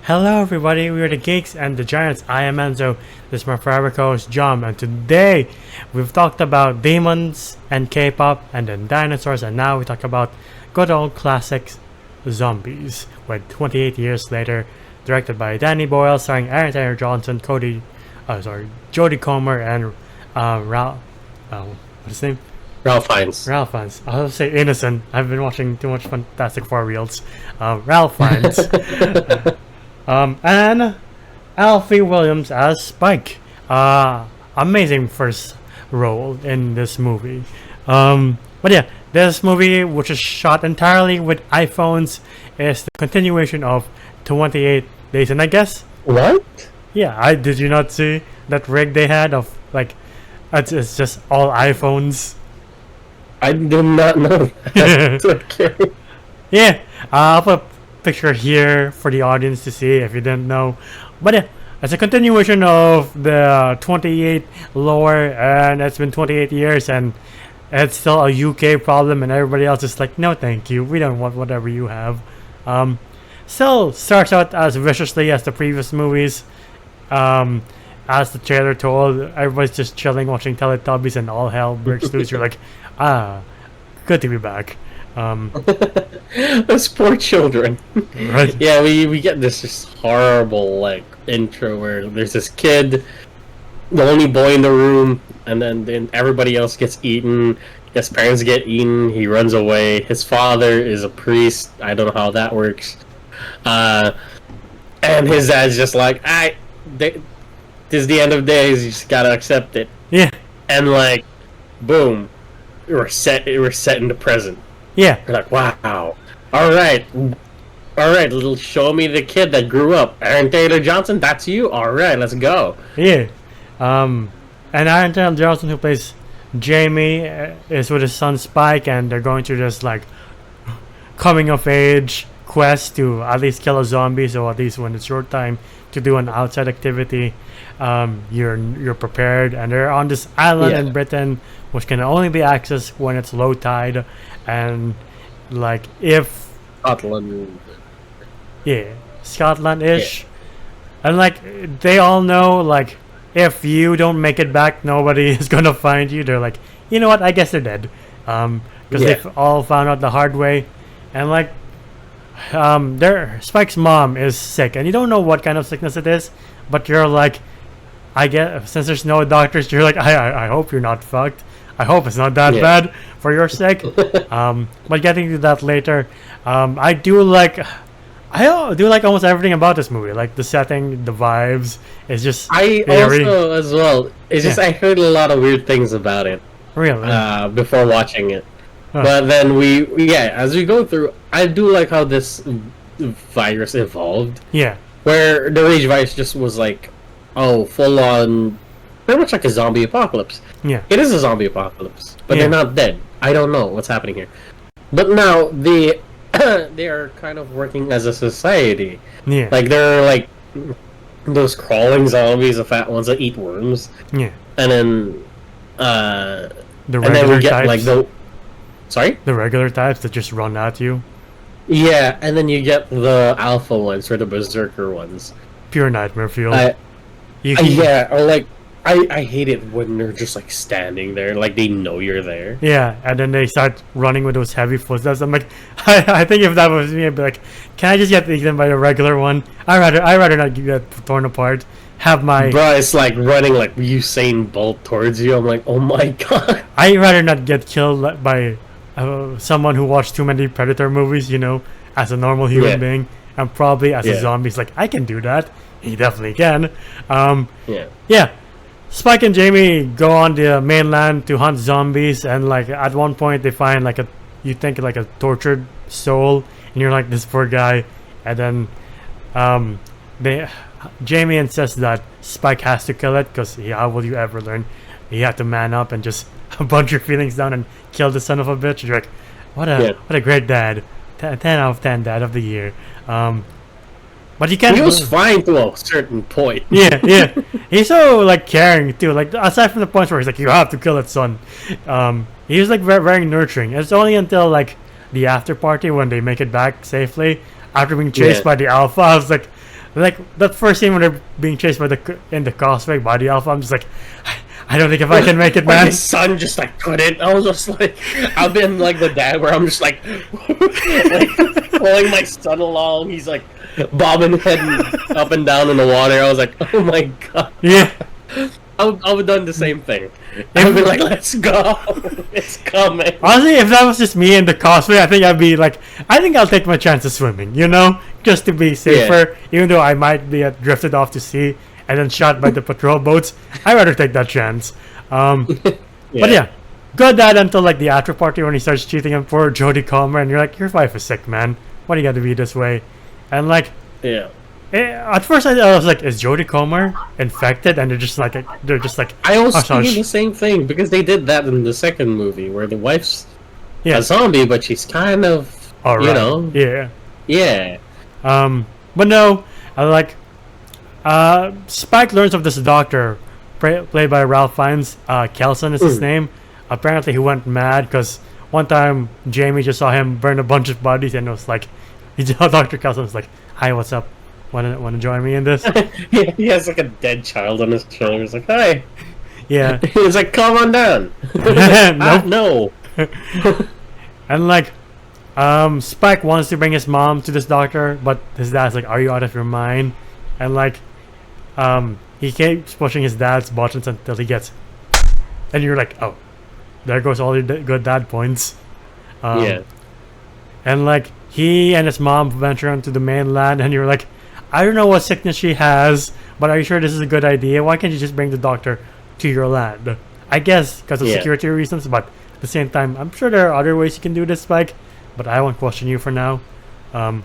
Hello everybody, we are the Geeks and the Giants. I am Enzo, this is my forever co-host John, and today we've talked about demons and K-pop and then dinosaurs, and now we talk about good old classic zombies, with 28 years later, directed by Danny Boyle, starring Aaron Taylor Johnson, Jodie Comer, and Ralph, what's his name? Ralph Fiennes. Ralph Fiennes. I'll say innocent. I've been watching too much Fantastic Four reels. Ralph Fiennes. And Alfie Williams as Spike. Amazing first role in this movie. But yeah, this movie, which is shot entirely with iPhones, is the continuation of 28 Days. And I guess, What? yeah, did you not see that rig they had of like, it's just all iPhones? I did not know that. Okay. Yeah, I'll put a picture here for the audience to see if you didn't know. But yeah, it's a continuation of the 28 lore, and it's been 28 years, and it's still a UK problem, and everybody else is like, no, thank you, we don't want whatever you have. Still starts out as viciously as the previous movies. As the trailer told, everybody's just chilling, watching Teletubbies, and all hell breaks loose. You're like, good to be back. Those poor children. Right. Yeah, we get this just horrible like intro where there's this kid, the only boy in the room, and then everybody else gets eaten. His parents get eaten. He runs away. His father is a priest. I don't know how that works. And his dad's just like, this is the end of days. You just gotta accept it. Yeah. And like, boom, we're set in the present. Yeah. We're like, wow. All right, little show me the kid that grew up. Aaron Taylor Johnson, that's you. All right, let's go. Yeah. And Aaron Taylor Johnson, who plays Jamie, is with his son Spike, and they're going through this like coming of age quest to at least kill a zombie. So at least when it's your time to do an outside activity, you're prepared. And they're on this island in Britain, which can only be accessed when it's low tide, and like if Scotland. yeah, Scotland-ish, and like they all know like if you don't make it back, nobody is gonna find you. They're like, you know what? I guess they're dead, because they've all found out the hard way, and like their Spike's mom is sick, and you don't know what kind of sickness it is, but you're like, I guess since there's no doctors, you're like, I hope you're not fucked. I hope it's not that bad for your sake. But getting to that later, I do like almost everything about this movie. Like the setting, the vibes. It's just I eerie. also as well. It's just I heard a lot of weird things about it. Really? Before watching it. Huh. But then as we go through, I do like how this virus evolved. Yeah. Where the rage virus just was like, full on, pretty much like a zombie apocalypse. Yeah. It is a zombie apocalypse, but Yeah. they're not dead. I don't know what's happening here. But now they are kind of working as a society. Yeah. Like they're like those crawling zombies, the fat ones that eat worms, Yeah. and then The and then regular we get types. like sorry. The regular types that just run at you. Yeah, and then you get the alpha ones or the berserker ones. Pure nightmare fuel. Or like I hate it when they're just like standing there, like they know you're there. Yeah, and then they start running with those heavy footsteps. I'm like, I think if that was me, I'd be like, can I just get eaten by the regular one? I rather not get torn apart. Have my. Bro, it's like running like Usain Bolt towards you. I'm like, oh my god. I rather not get killed by someone who watched too many Predator movies. You know, as a normal human being, and probably as a zombie. It's like I can do that. He definitely can. Yeah. Spike and Jamie go on the mainland to hunt zombies, and like at one point they find like you think like a tortured soul, and you're like, this poor guy, and then Jamie insists that Spike has to kill it because how will you ever learn? You have to man up and just bunch your feelings down and kill the son of a bitch. You're like, what a great dad, 10 out of 10 dad of the year. But you can't. He was fine to a certain point. Yeah. He's so like caring too. Like aside from the point where he's like, "You have to kill it, son." He's like very, very nurturing. It's only until like the after party when they make it back safely after being chased by the alpha. I was like, Like that first scene when they're being chased by in the causeway by the Alpha, I'm just like, I don't think if I can make it, When man. his son just like couldn't. I was just like, I've been like the dad where I'm just like pulling my son along. He's like bobbing head up and down in the water. I was like, oh my god. Yeah. I would have done the same thing. I would be like, let's go. It's coming. Honestly, if that was just me in the causeway, I think I'd be like, I think I'll take my chances swimming, you know? Just to be safer, even though I might be drifted off to sea and then shot by the patrol boats. I'd rather take that chance. But yeah, good that until like the after party when he starts cheating him for Jodie Comer, and you're like, your wife is sick, man. Why do you got to be this way? And like, yeah. At first I was like, is Jodie Comer infected? And they're just like I was thinking the same thing because they did that in the second movie where the wife's a zombie, but she's kind of you know, yeah. But no, I like. Spike learns of this doctor, played by Ralph Fiennes. Kelson is his name. Apparently, he went mad because one time Jamie just saw him burn a bunch of bodies, and it was like, Dr. Kelson was like, "Hi, what's up? Want to join me in this?" Yeah, he has like a dead child on his shoulder. He's like, "Hi." Yeah. He's like, "Come on down." Nope. No. And like, Spike wants to bring his mom to this doctor, but his dad's like, "Are you out of your mind?" And like, he keeps pushing his dad's buttons until he gets, and you're like, "Oh, there goes all your good dad points." Yeah. And like, he and his mom venture onto the mainland, and you're like, I don't know what sickness she has, but are you sure this is a good idea? Why can't you just bring the doctor to your land? I guess because of security reasons, but at the same time, I'm sure there are other ways you can do this, Spike, but I won't question you for now. At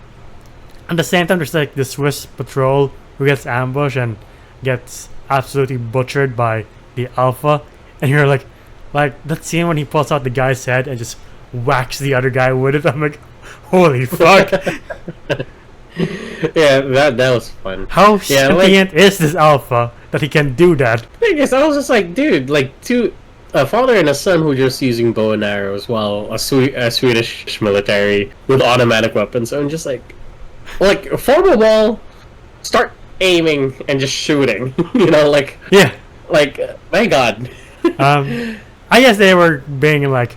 the same time, there's like the Swiss patrol who gets ambushed and gets absolutely butchered by the Alpha, and you're like that scene when he pulls out the guy's head and just whacks the other guy with it. I'm like, holy fuck. Yeah, that was fun. How sentient is this Alpha that he can do that? I guess I was just like, dude, like a father and a son who are just using bow and arrows while a Swedish military with automatic weapons. So I'm just like form a wall, start aiming and just shooting. You know, like my god. I guess they were being like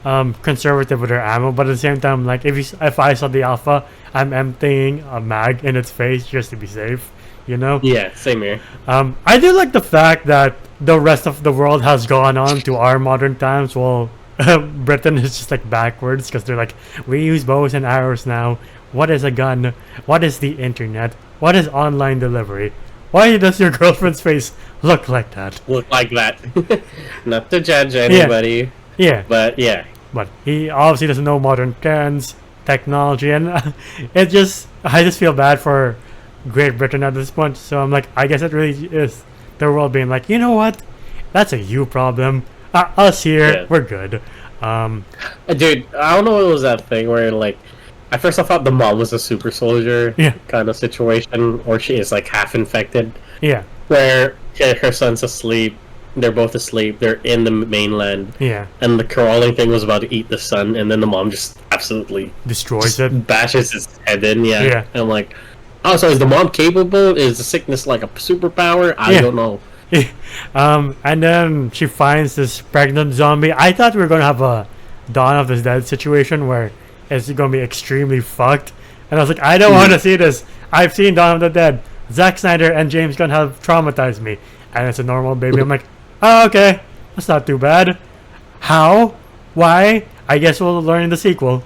conservative with their ammo, but at the same time, like if I saw the Alpha, I'm emptying a mag in its face just to be safe, you know? Yeah, same here. I do like the fact that the rest of the world has gone on to our modern times while Britain is just like backwards because they're like, we use bows and arrows now. What is a gun? What is the internet? What is online delivery? Why does your girlfriend's face look like that? Look like that. Not to judge anybody. Yeah. But yeah. But he obviously doesn't know modern trends, technology, and I just feel bad for Great Britain at this point. So I'm like, I guess it really is the world being like, you know what? That's a you problem. Us here, we're good. Dude, I don't know what was that thing where like, at first I thought the mom was a super soldier kind of situation, or she is like half infected. Yeah. Where her son's asleep. They're both asleep. They're in the mainland. Yeah. And the crawling thing was about to eat the son, and then the mom just absolutely destroys it, bashes his head in. Yeah. Yeah. And I'm like, oh, so is the mom capable? Is the sickness like a superpower? I don't know. And then she finds this pregnant zombie. I thought we were gonna have a Dawn of the Dead situation where it's gonna be extremely fucked, and I was like, I don't want to see this. I've seen Dawn of the Dead. Zack Snyder and James Gunn have traumatized me, and it's a normal baby. I'm like, oh, okay, that's not too bad. How? Why? I guess we'll learn in the sequel.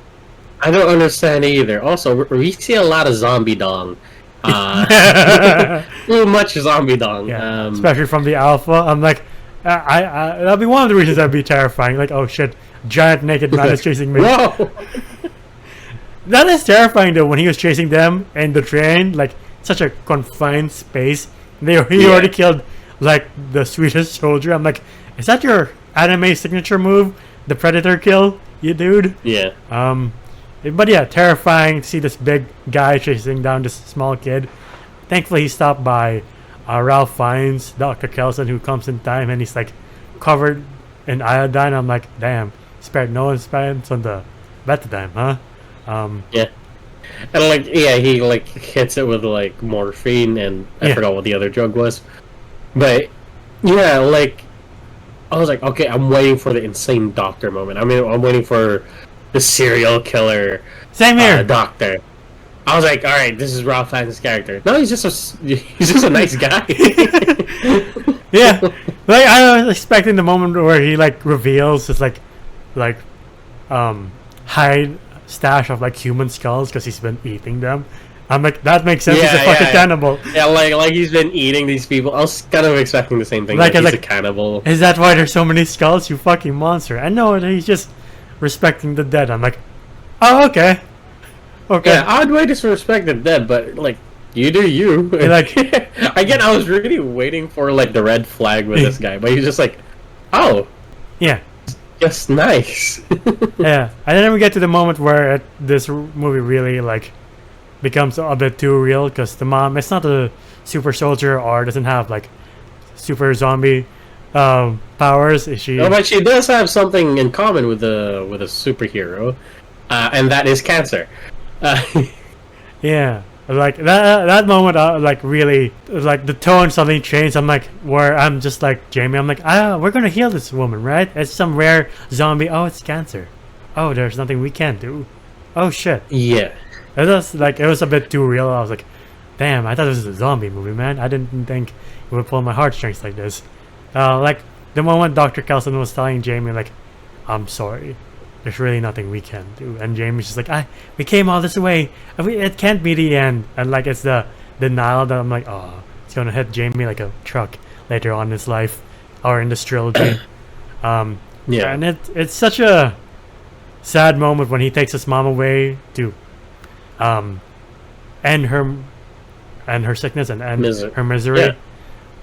I don't understand either. Also, we see a lot of zombie dong. Too much zombie dong. Yeah, especially from the Alpha. I'm like, that'll be one of the reasons that'd be terrifying. Like, oh shit, giant naked man is chasing me. Whoa! That is terrifying though. When he was chasing them in the train, like such a confined space, he already killed like the Swedish soldier. I'm like, is that your anime signature move, the Predator kill, you dude? Yeah. But yeah, terrifying to see this big guy chasing down this small kid. Thankfully, he's stopped by Ralph Fiennes, Dr. Kelson, who comes in time, and he's like covered in iodine. I'm like, damn, spared no expense on the betadine, huh? Yeah. And like, yeah, he like hits it with like morphine, and I forgot what the other drug was. But yeah, like I was like, okay, I'm waiting for the insane doctor moment. I mean, I'm waiting for the serial killer. Same here. Doctor. I was like, all right, this is Ralph Fiennes' character. No, he's just a nice guy. Yeah, like I was expecting the moment where he like reveals his like hide stash of like human skulls because he's been eating them. I'm like, that makes sense. He's a fucking cannibal. Yeah, like he's been eating these people. I was kind of expecting the same thing. Like he's a cannibal. Is that why there's so many skulls? You fucking monster! I know he's just respecting the dead. I'm like, oh, okay. Okay. Yeah, I'd wait to respect the dead, but like, you do you. Like, again, I was really waiting for like the red flag with this guy, but he's just like, oh, yeah, just nice. Yeah, and then we get to the moment where this movie really like becomes a bit too real because the mom, it's not a super soldier or doesn't have like super zombie powers. Is she? No, but she does have something in common with a superhero, and that is cancer. Yeah, like that moment, like really, like the tone suddenly changed. I'm like, where I'm just like Jamie. I'm like, we're gonna heal this woman, right? It's some rare zombie. Oh, it's cancer. Oh, there's nothing we can do. Oh shit. Yeah. It was a bit too real. I was like, damn, I thought this was a zombie movie, man. I didn't think it would pull my heartstrings like this. Like the moment Dr. Kelson was telling Jamie, like, I'm sorry. There's really nothing we can do. And Jamie's just like, we came all this way. It can't be the end. And like, it's the denial that I'm like, oh, it's gonna hit Jamie like a truck later on in his life or in this trilogy. Yeah. And it's such a sad moment when he takes his mom away to end her sickness and end her misery. Yeah.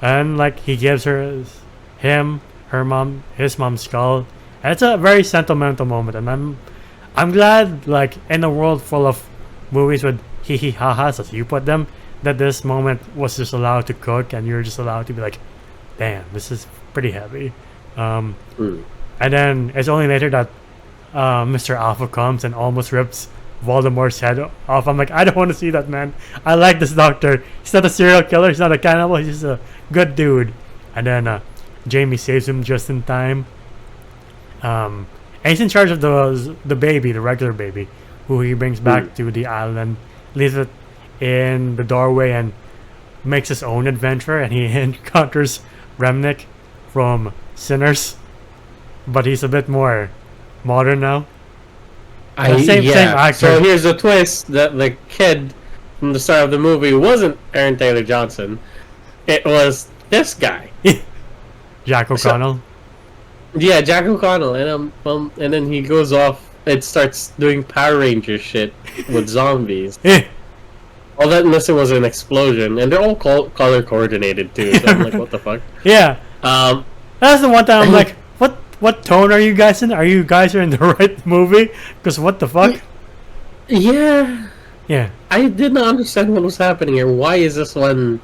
And like, he gives her his mom's skull. And it's a very sentimental moment, and I'm glad, like, in a world full of movies with hee hee ha ha's, as you put them, that this moment was just allowed to cook, and you're just allowed to be like, damn, this is pretty heavy. And then it's only later that Mr. Alpha comes and almost rips Voldemort's head off. I'm like, I don't want to see that, man. I like this doctor. He's not a serial killer. He's not a cannibal. He's just a good dude. And then Jamie saves him just in time. And he's in charge of the baby, the regular baby, who he brings back to the island, leaves it in the doorway, and makes his own adventure. And he encounters Remnick from Sinners, but he's a bit more modern now. Same actor. So here's the twist: that the kid from the start of the movie wasn't Aaron Taylor Johnson; it was this guy, Jack O'Connell. Yeah, Jack O'Connell, and then he goes off and starts doing Power Ranger shit with zombies. All that missing was an explosion, and they're all color coordinated too. So I'm like, what the fuck? Yeah. That's the one time I'm like, what tone are you guys in? Are you guys in the right movie? Because what the fuck? Yeah. Yeah. I did not understand what was happening here. Why is this one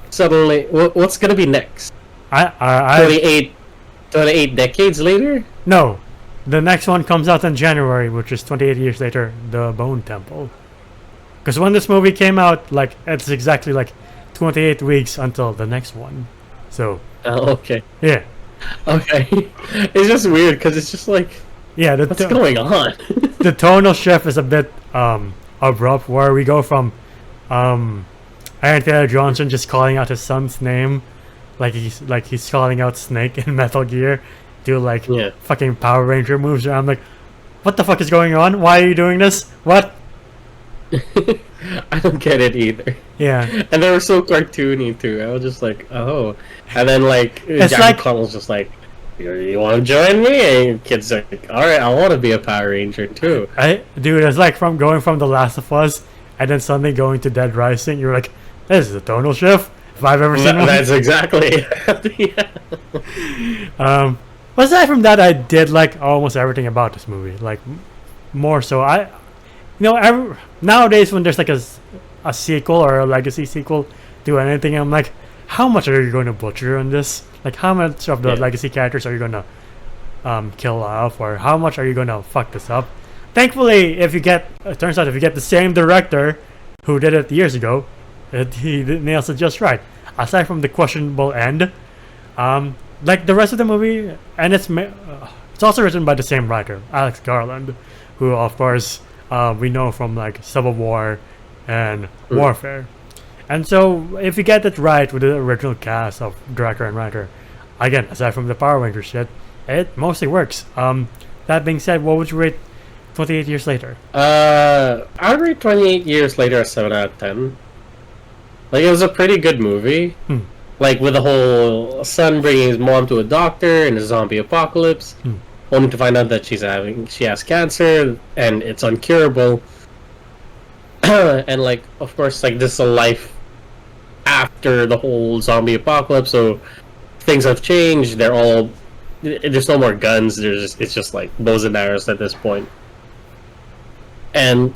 suddenly? What's gonna be next? 28 decades later? No. The next one comes out in January, which is 28 years later, The Bone Temple. Because when this movie came out, like, it's exactly like 28 weeks until the next one. So. Oh, okay. Yeah. Okay. It's just weird because it's just like, yeah, what's going on? The tonal shift is a bit abrupt, where we go from Aaron Taylor Johnson just calling out his son's name like he's calling out Snake in Metal Gear to like fucking Power Ranger moves. And I'm like, what the fuck is going on? Why are you doing this? What? I don't get it either. Yeah. And they were so cartoony too. I was just like, oh. And then like Jack O'Connell's just like, you want to join me? And kids are like, all right, I want to be a Power Ranger too. Dude, it's like from going from The Last of Us and then suddenly going to Dead Rising. You're like, this is a tonal shift if I've ever seen one. That's exactly. Aside from that, I did like almost everything about this movie. Like, more so, nowadays when there's like a sequel or a legacy sequel to anything, I'm like, how much are you going to butcher on this? Like, how much of the legacy characters are you going to kill off, or how much are you going to fuck this up? thankfully, if you get, it turns out if you get the same director who did it years ago, he nails it just right. Aside from the questionable end, like the rest of the movie, and it's also written by the same writer, Alex Garland, who of course we know from like Civil War and Warfare. And so if you get it right with the original cast of director and writer, again, aside from the Power Ranger shit, it mostly works. That being said, what would you rate 28 Years Later? I would rate 28 Years Later a 7 out of 10. Like, it was a pretty good movie. Like, with the whole son bringing his mom to a doctor in a zombie apocalypse, only to find out that she has cancer and it's uncurable. And like, of course, like, this is a life after the whole zombie apocalypse, so things have changed. There's no more guns. It's just like bows and arrows at this point. And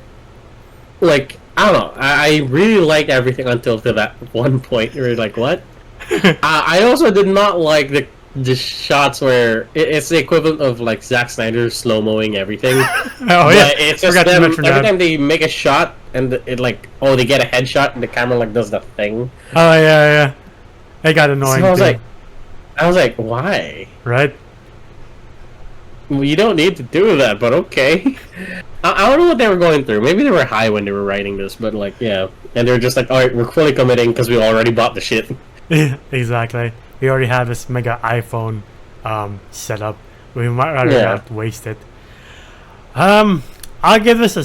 like, I don't know, I really liked everything until to that one point. You're like, what? I also did not like the shots where it's the equivalent of like Zack Snyder slow-moing everything. Oh yeah, it's just them, every time they make a shot and it like, oh, they get a headshot and the camera like does the thing. Oh yeah, it got annoying. So I was like, why? Right? Well, you don't need to do that, but okay. I don't know what they were going through. Maybe they were high when they were writing this, but like, yeah. And they're just like, alright, we're fully committing because we already bought the shit. Yeah, exactly. We already have this mega iPhone set up. We might rather not waste it. I'll give this a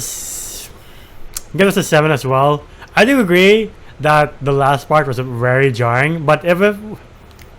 7 as well. I do agree that the last part was very jarring, but if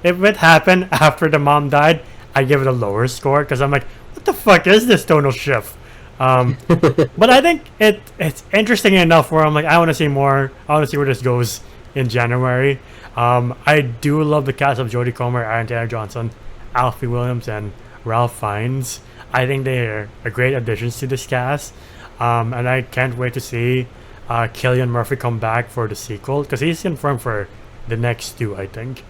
it happened after the mom died, I give it a lower score because I'm like, what the fuck is this tonal shift? But I think it's interesting enough where I'm like, I want to see more. I want to see where this goes in January. I do love the cast of Jodie Comer, Aaron Taylor Johnson, Alfie Williams, and Ralph Fiennes. I think they are great additions to this cast, and I can't wait to see Cillian Murphy come back for the sequel because he's confirmed for the next 2, I think.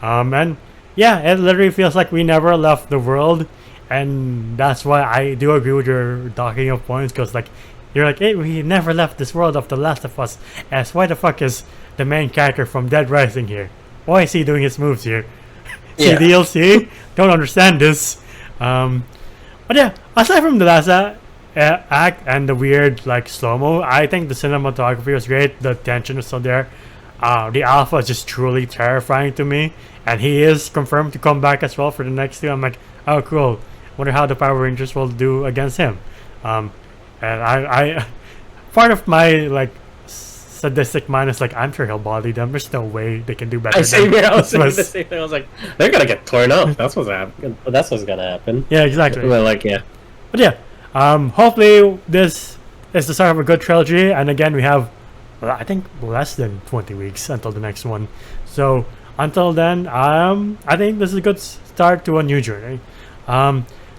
And yeah, it literally feels like we never left the world, and that's why I do agree with your docking of points because like you're like, hey, we never left this world of The Last of Us. As why the fuck is the main character from Dead Rising here? Why is he doing his moves here? See DLC? Don't understand this. But yeah, aside from the last act and the weird like slow-mo, I think the cinematography was great. The tension was still there. The alpha is just truly terrifying to me, and he is confirmed to come back as well for the next 2. I'm like, oh cool, wonder how the Power Rangers will do against him. And I part of my like sadistic mind is like, I'm sure he'll body them. There's no way they can do better. I was saying the same thing. I was like, they're gonna get torn up. That's what's gonna happen. Yeah, exactly. But like, yeah. But yeah, hopefully this is the start of a good trilogy. And again, we have, well, I think less than 20 weeks until the next one. So until then, I think this is a good start to a new journey.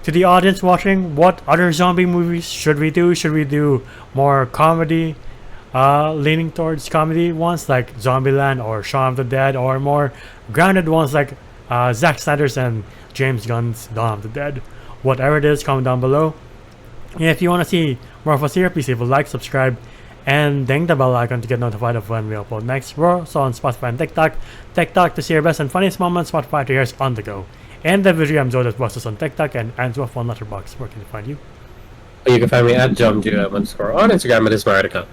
To the audience watching, what other zombie movies should we do? Should we do more comedy, leaning towards comedy ones like Zombieland or Shaun of the Dead, or more grounded ones like Zack Snyder's and James Gunn's Dawn of the Dead? Whatever it is, comment down below. And if you want to see more of us here, please leave a like, subscribe, and ding the bell icon to get notified of when we upload next. We're also on Spotify and TikTok. TikTok to see your best and funniest moments, Spotify to hear us on the go. And the video I'm Joe Bosses on TikTok and Answers on Letterboxd. Where can you find you? You can find me at JumJu_on Instagram. It is my account.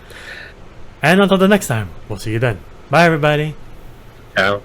And until the next time, we'll see you then. Bye everybody. Ciao.